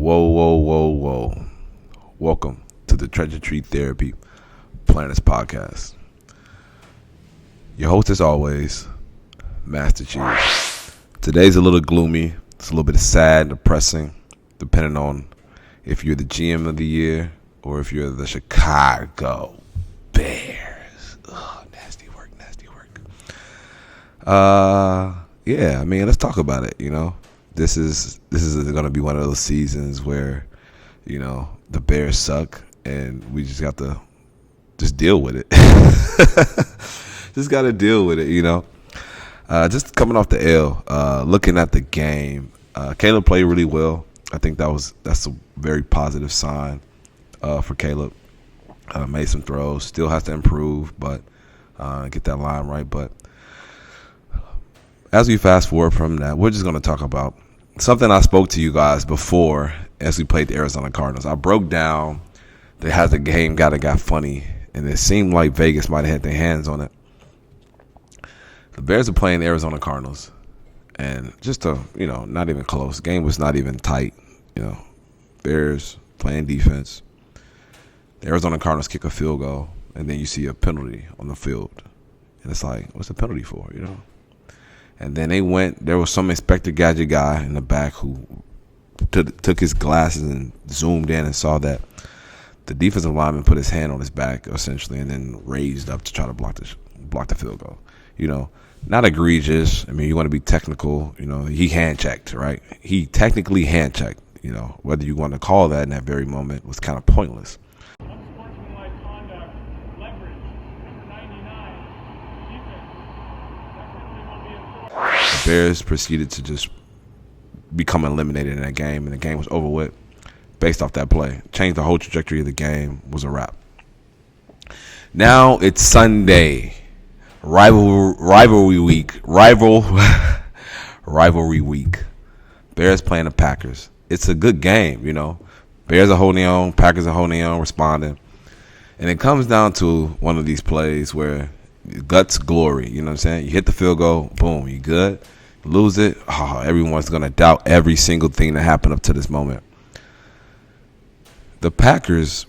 Whoa, whoa, whoa, whoa. Welcome to the TreasureTreeTherapy Planets Podcast. Your host, as always, Master Cheeze. Today's a little gloomy. It's a little bit sad, depressing, depending on if you're the GM of the year or if you're the Chicago Bears. Ugh, nasty work. Let's talk about it, This is going to be one of those seasons where, the Bears suck and we just got to just deal with it. Just got to deal with it, Just coming off the L, looking at the game, Caleb played really well. I think that's a very positive sign for Caleb. Made some throws, still has to improve, but get that line right. But as we fast forward from that, we're just going to talk about something I spoke to you guys before as we played the Arizona Cardinals. I broke down how the game got funny, and it seemed like Vegas might have had their hands on it. The Bears are playing the Arizona Cardinals, and just not even close. The game was not even tight. Bears playing defense. The Arizona Cardinals kick a field goal, and then you see a penalty on the field. And it's like, what's the penalty for, And then there was some Inspector Gadget guy in the back who took his glasses and zoomed in and saw that the defensive lineman put his hand on his back, essentially, and then raised up to try to block the field goal. Not egregious. I mean, you want to be technical. He hand-checked, right? He technically hand-checked. Whether you want to call that in that very moment was kind of pointless. Unsportsmanlike conduct, leverage, number 99, defense. Definitely will be enforced. The Bears proceeded to just become eliminated in that game, and the game was over with based off that play. Changed the whole trajectory of the game. Was a wrap. Now it's Sunday. Rivalry week. Rivalry week. Bears playing the Packers. It's a good game, Bears are holding on, Packers are holding on, responding. And it comes down to one of these plays where guts glory, you know what I'm saying? You hit the field goal, boom, you good. Lose it, everyone's going to doubt every single thing that happened up to this moment. The Packers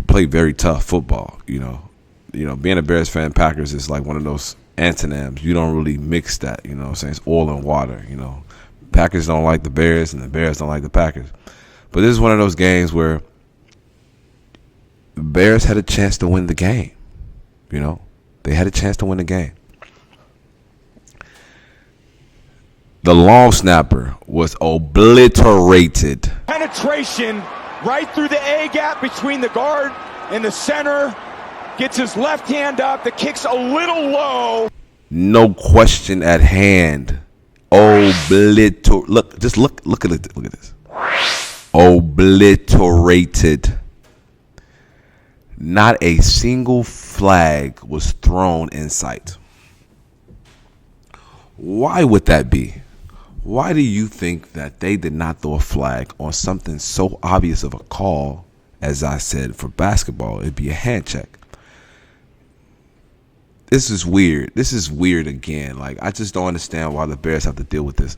play very tough football, Being a Bears fan, Packers is like one of those antonyms. You don't really mix that, what I'm saying? It's oil and water, Packers don't like the Bears, and the Bears don't like the Packers. But this is one of those games where the Bears had a chance to win the game. They had a chance to win the game. The long snapper was obliterated. Penetration right through the A gap between the guard and the center. Gets his left hand up. The kick's a little low. No question at hand. Look at this. Obliterated. Not a single flag was thrown in sight. Why would that be? Why do you think that they did not throw a flag on something so obvious of a call? As I said, for basketball, it'd be a hand check. This is weird. This is weird again. I just don't understand why the Bears have to deal with this.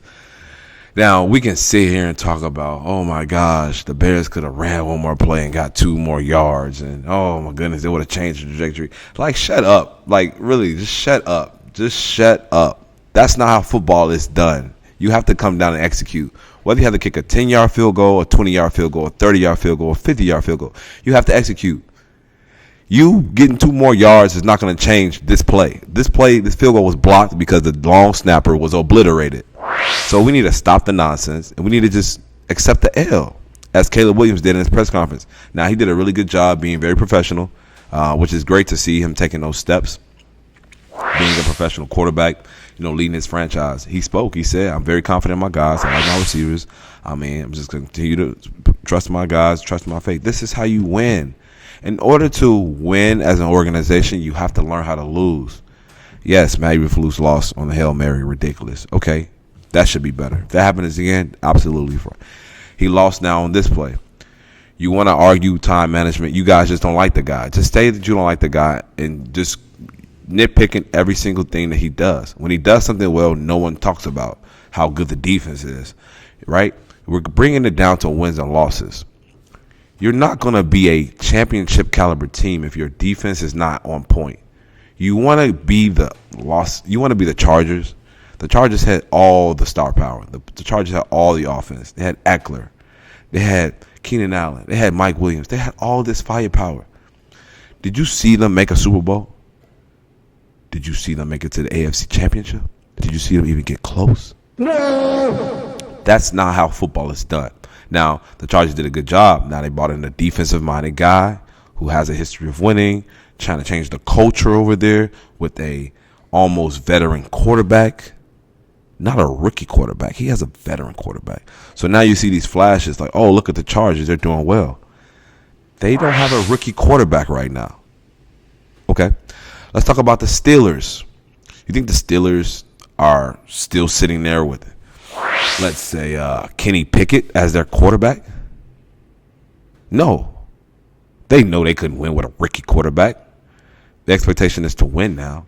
Now, we can sit here and talk about, oh my gosh, the Bears could have ran one more play and got 2 more yards. And, oh my goodness, they would have changed the trajectory. Shut up. Really, just shut up. Just shut up. That's not how football is done. You have to come down and execute. Whether you have to kick a 10-yard field goal, a 20-yard field goal, a 30-yard field goal, a 50-yard field goal, you have to execute. You getting 2 more yards is not going to change this play. This field goal was blocked because the long snapper was obliterated. So we need to stop the nonsense, and we need to just accept the L, as Caleb Williams did in his press conference. Now, he did a really good job being very professional, which is great to see him taking those steps, being a professional quarterback, leading his franchise. He spoke. He said, I'm very confident in my guys. I like my receivers. I'm just going to continue to trust my guys, trust my faith. This is how you win. In order to win as an organization, you have to learn how to lose. Yes, Matty Eberflus lost on the Hail Mary. Ridiculous. Okay, that should be better. If that happens again, absolutely fine. He lost now on this play. You want to argue time management. You guys just don't like the guy. Just say that you don't like the guy and just nitpicking every single thing that he does. When he does something well, no one talks about how good the defense is, right? We're bringing it down to wins and losses. You're not going to be a championship caliber team if your defense is not on point. You want to be the Chargers. The Chargers had all the star power. The Chargers had all the offense. They had Eckler. They had Keenan Allen. They had Mike Williams. They had all this firepower. Did you see them make a Super Bowl? Did you see them make it to the AFC Championship? Did you see them even get close? No! That's not how football is done. Now, the Chargers did a good job. Now they brought in a defensive-minded guy who has a history of winning, trying to change the culture over there with a almost veteran quarterback. Not a rookie quarterback. He has a veteran quarterback. So now you see these flashes like, oh, look at the Chargers. They're doing well. They don't have a rookie quarterback right now. Okay. Let's talk about the Steelers. You think the Steelers are still sitting there with, let's say, Kenny Pickett as their quarterback? No. They know they couldn't win with a rookie quarterback. The expectation is to win now.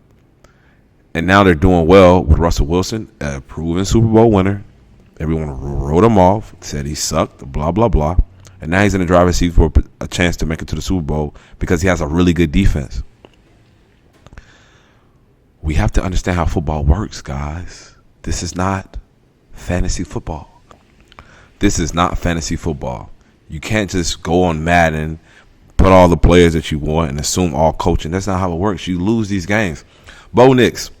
And now they're doing well with Russell Wilson, a proven Super Bowl winner. Everyone wrote him off, said he sucked, blah, blah, blah. And now he's in the driver's seat for a chance to make it to the Super Bowl because he has a really good defense. We have to understand how football works, guys. This is not fantasy football. This is not fantasy football. You can't just go on Madden, put all the players that you want, and assume all coaching. That's not how it works. You lose these games. Bo Nix,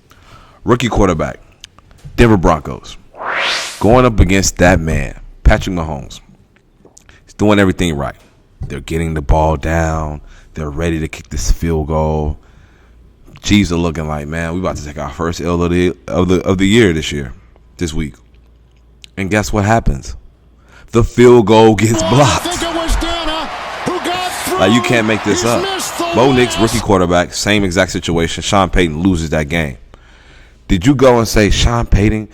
rookie quarterback, Denver Broncos, going up against that man, Patrick Mahomes. He's doing everything right. They're getting the ball down. They're ready to kick this field goal. Chiefs are looking like, man, we about to take our first L of the year this week. And guess what happens? The field goal gets blocked. Like, you can't make this up. Bo Nix, rookie quarterback, same exact situation. Sean Payton loses that game. Did you go and say, Sean Payton,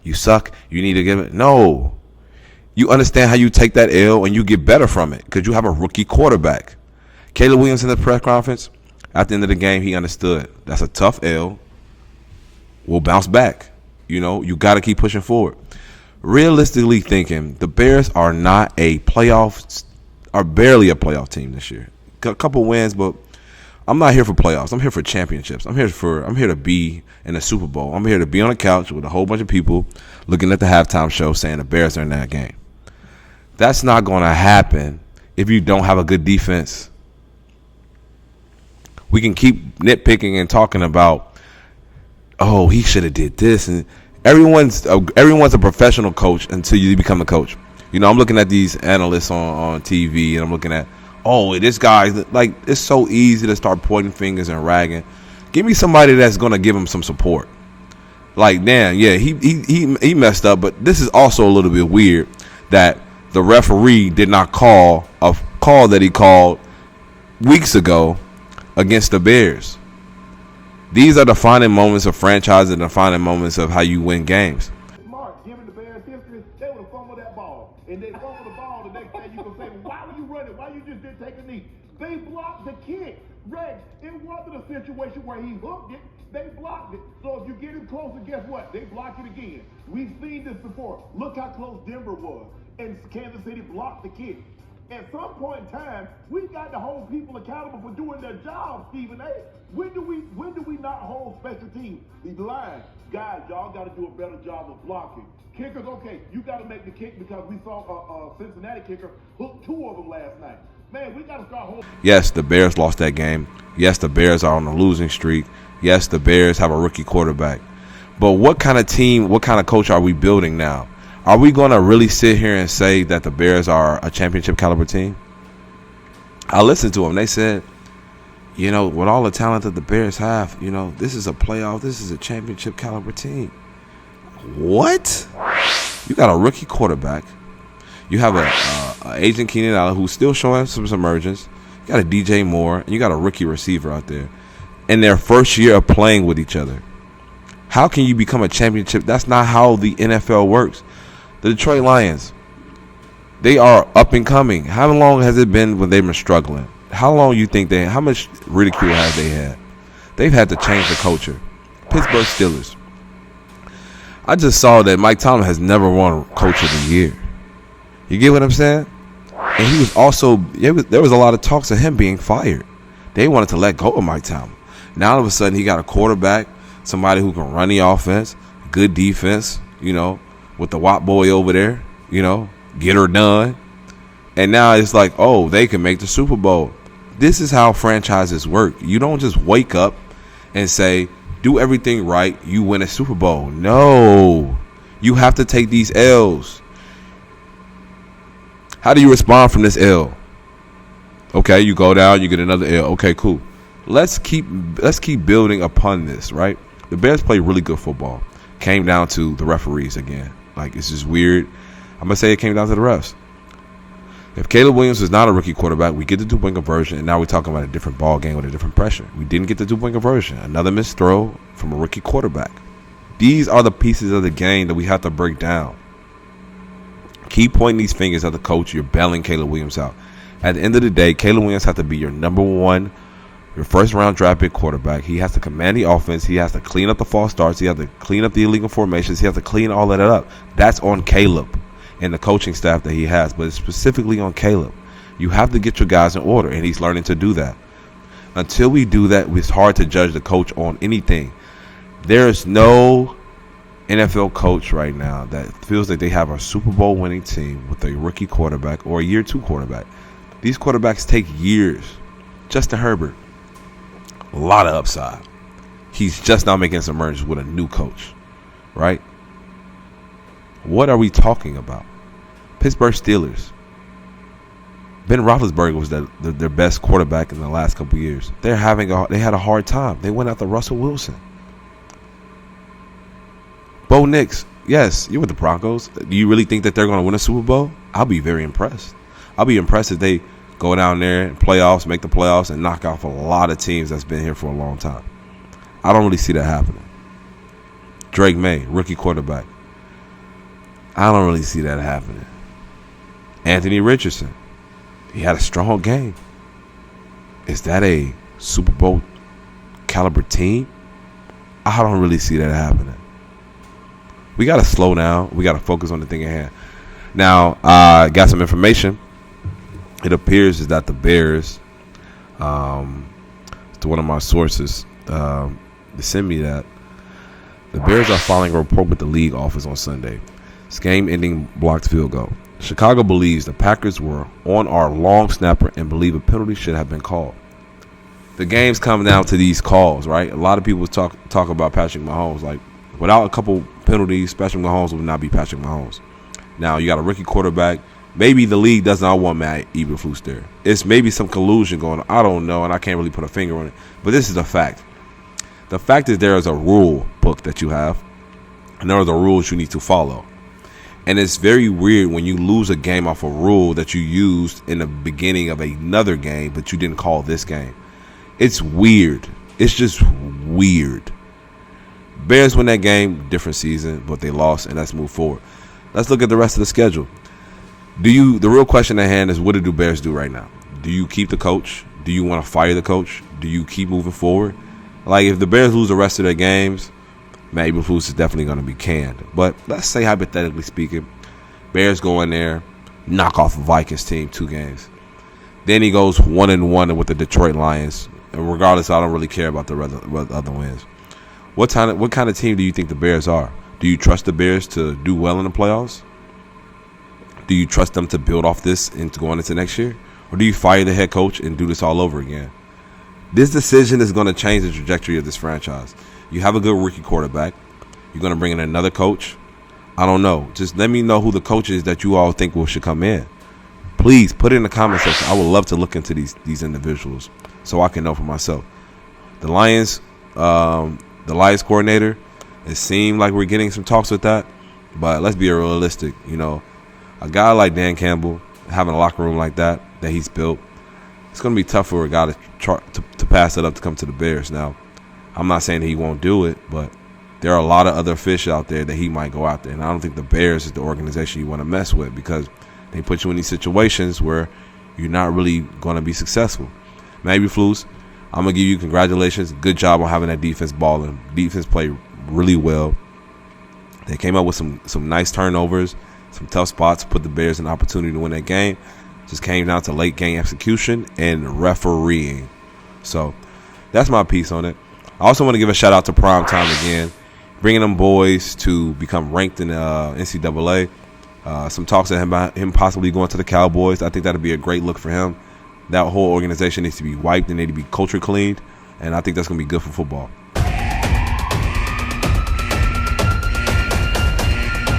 you suck, you need to give it? No. You understand how you take that L and you get better from it because you have a rookie quarterback. Caleb Williams in the press conference, at the end of the game, he understood. That's a tough L. We'll bounce back. You know, you got to keep pushing forward. Realistically thinking, the Bears are not are barely a playoff team this year. A couple wins, but I'm not here for playoffs. I'm here for championships. I'm here to be in a Super Bowl. I'm here to be on a couch with a whole bunch of people looking at the halftime show saying the Bears are in that game. That's not going to happen if you don't have a good defense. We can keep nitpicking and talking about, oh, he should have did this, and everyone's a professional coach until you become a coach. You know, I'm looking at these analysts on TV, and I'm looking at, oh, this guy, like, it's so easy to start pointing fingers and ragging. Give me somebody that's going to give him some support. Like, damn, yeah, he messed up, but this is also a little bit weird that the referee did not call a call that he called weeks ago against the Bears. These are defining moments of franchise and defining moments of how you win games. Mark, given the Bears history, they would have fumbled that ball. And they fumbled the ball the next day. You can say, why were you running? Why you just didn't take a knee? They blocked the kick. Rex, it wasn't a situation where he hooked it. They blocked it. So if you get him closer, guess what? They block it again. We've seen this before. Look how close Denver was. And Kansas City blocked the kick. At some point in time, we got to hold people accountable for doing their job, Stephen A. When do we not hold special teams? These lines, guys, y'all got to do a better job of blocking. Kickers, okay, you got to make the kick because we saw a Cincinnati kicker hook 2 of them last night. Man, we got to start holding. Yes, the Bears lost that game. Yes, the Bears are on a losing streak. Yes, the Bears have a rookie quarterback. But what kind of team, what kind of coach are we building now? Are we going to really sit here and say that the Bears are a championship caliber team? I listened to them. They said, you know, with all the talent that the Bears have, you know, this is a playoff. This is a championship caliber team. What? You got a rookie quarterback. You have a agent Keenan Allen who's still showing some emergence. You got a DJ Moore, and you got a rookie receiver out there. In their first year of playing with each other. How can you become a championship? That's not how the NFL works. The Detroit Lions, they are up and coming. How long has it been when they've been struggling? How long you think how much ridicule have they had? They've had to change the culture. Pittsburgh Steelers. I just saw that Mike Tomlin has never won Coach of the Year. You get what I'm saying? And he was also, there was a lot of talks of him being fired. They wanted to let go of Mike Tomlin. Now all of a sudden he got a quarterback, somebody who can run the offense, good defense, with the Watt boy over there, get her done. And now it's like, oh, they can make the Super Bowl. This is how franchises work. You don't just wake up and say, do everything right, you win a Super Bowl. No. You have to take these L's. How do you respond from this L? Okay, you go down, you get another L. Okay, cool. Let's keep building upon this, right? The Bears play really good football. Came down to the referees again. Like, it's just weird. I'm going to say it came down to the refs. If Caleb Williams is not a rookie quarterback, we get the two-point conversion, and now we're talking about a different ball game with a different pressure. We didn't get the two-point conversion. Another missed throw from a rookie quarterback. These are the pieces of the game that we have to break down. Keep pointing these fingers at the coach. You're bailing Caleb Williams out. At the end of the day, Caleb Williams has to be your number one, your first-round draft pick quarterback. He has to command the offense. He has to clean up the false starts. He has to clean up the illegal formations. He has to clean all of that up. That's on Caleb and the coaching staff that he has, but it's specifically on Caleb. You have to get your guys in order, and he's learning to do that. Until we do that, it's hard to judge the coach on anything. There is no NFL coach right now that feels like they have a Super Bowl winning team with a rookie quarterback or a year two quarterback. These quarterbacks take years. Justin Herbert, a lot of upside. He's just now making some emergence with a new coach, right? What are we talking about? Pittsburgh Steelers. Ben Roethlisberger was their best quarterback in the last couple years. They had a hard time. They went after Russell Wilson. Bo Nix, yes, you're with the Broncos. Do you really think that they're going to win a Super Bowl? I'll be very impressed. I'll be impressed if they go down there and playoffs, make the playoffs, and knock off a lot of teams that's been here for a long time. I don't really see that happening. Drake May, rookie quarterback. I don't really see that happening. Anthony Richardson, he had a strong game. Is that a Super Bowl caliber team? I don't really see that happening. We got to slow down. We got to focus on the thing at hand. Now, I got some information. It appears is that the Bears, to one of my sources, they sent me that the Bears are filing a report with the league office on Sunday. This game-ending blocked field goal. Chicago believes the Packers were on our long snapper and believe a penalty should have been called. The game's coming down to these calls, right? A lot of people talk about Patrick Mahomes. Like, without a couple penalties, Patrick Mahomes would not be Patrick Mahomes. Now, you got a rookie quarterback. Maybe the league does not want Matt Eberflus there. It's maybe some collusion going on. I don't know, and I can't really put a finger on it. But this is a fact. The fact is there is a rule book that you have, and there are the rules you need to follow. And it's very weird when you lose a game off a rule that you used in the beginning of another game, but you didn't call this game. It's weird. It's just weird. Bears win that game, different season, but they lost, and let's move forward. Let's look at the rest of the schedule. The real question at hand is, what do Bears do right now? Do you keep the coach? Do you want to fire the coach? Do you keep moving forward? Like, if the Bears lose the rest of their games, Matt Eberflus is definitely going to be canned. But let's say, hypothetically speaking, Bears go in there, knock off a Vikings team 2 games. Then he goes 1-1 with the Detroit Lions. And regardless, I don't really care about the other wins. What kind of team do you think the Bears are? Do you trust the Bears to do well in the playoffs? Do you trust them to build off this into going into next year? Or do you fire the head coach and do this all over again? This decision is going to change the trajectory of this franchise. You have a good rookie quarterback. You're going to bring in another coach. I don't know. Just let me know who the coach is that you all think should come in. Please put it in the comment section. I would love to look into these individuals so I can know for myself. The Lions coordinator, it seemed like we're getting some talks with that. But let's be realistic. A guy like Dan Campbell, having a locker room like that he's built, it's going to be tough for a guy to pass it up to come to the Bears. Now, I'm not saying that he won't do it, but there are a lot of other fish out there that he might go out there. And I don't think the Bears is the organization you want to mess with, because they put you in these situations where you're not really going to be successful. Matt Eberflus, I'm going to give you congratulations. Good job on having that defense balling. Defense played really well. They came up with some nice turnovers, some tough spots, put the Bears in an opportunity to win that game. Just came down to late game execution and refereeing. So that's my piece on it. I also want to give a shout out to Prime Time again, bringing them boys to become ranked in NCAA. Some talks about him possibly going to the Cowboys. I think that'd be a great look for him. That whole organization needs to be wiped and need to be culture cleaned, and I think that's going to be good for football.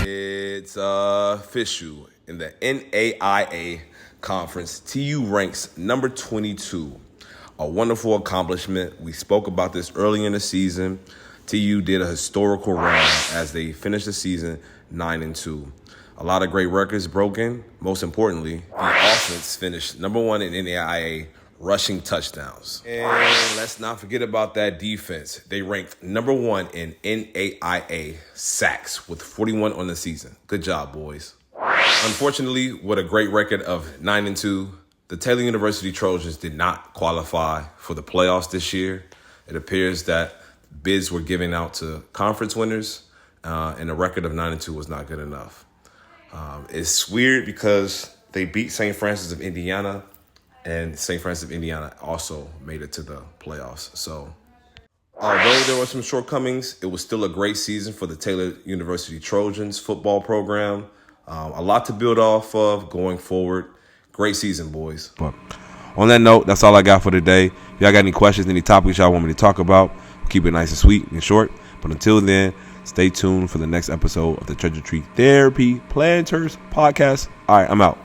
It's official. In the NAIA conference, TU ranks number 22. A wonderful accomplishment. We spoke about this early in the season. TU did a historical run as they finished the season 9-2. A lot of great records broken. Most importantly, the offense finished number 1 in NAIA rushing touchdowns. And let's not forget about that defense. They ranked number 1 in NAIA sacks with 41 on the season. Good job, boys. Unfortunately, with a great record of 9-2, the Taylor University Trojans did not qualify for the playoffs this year. It appears that bids were given out to conference winners, and a record of 9-2 was not good enough. It's weird because they beat St. Francis of Indiana, and St. Francis of Indiana also made it to the playoffs. So although there were some shortcomings, it was still a great season for the Taylor University Trojans football program. A lot to build off of going forward. Great season, boys. But on that note, that's all I got for today. If y'all got any questions, any topics y'all want me to talk about, keep it nice and sweet and short. But until then, stay tuned for the next episode of the Treasure Tree Therapy Planters Podcast. All right, I'm out.